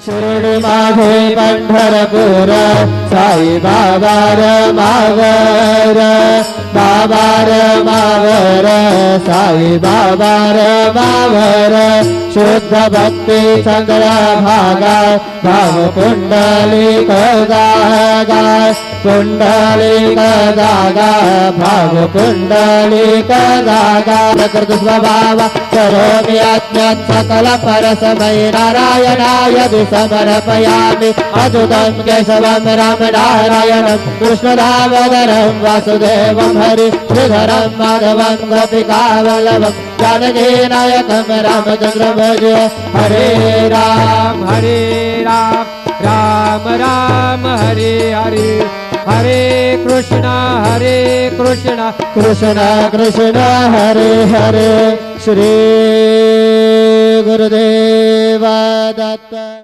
शिर्डी माझे पंढरपूर साई बाबा मावर बाबा मावर साई बाबा मावर शुद्ध भक्ती चंद्र भागा भाव पुंडलिक गाय पुंडलिक जागा भाव पुंडलिक जागा प्रकृत स्वभाव करोमि अज्ञात सकल परस्मै नारायणाय समर्पयामि अच्युतं केशवं राम नारायणं कृष्णदामोदरं वासुदेवं हरि श्रीधरं माधवं गोपिकावल्लभं जानकीनायकं रामचन्द्रं भजे हरे राम राम राम हरे हरे हरे कृष्ण कृष्ण कृष्ण हरे हरे श्री गुरुदेव दत्त।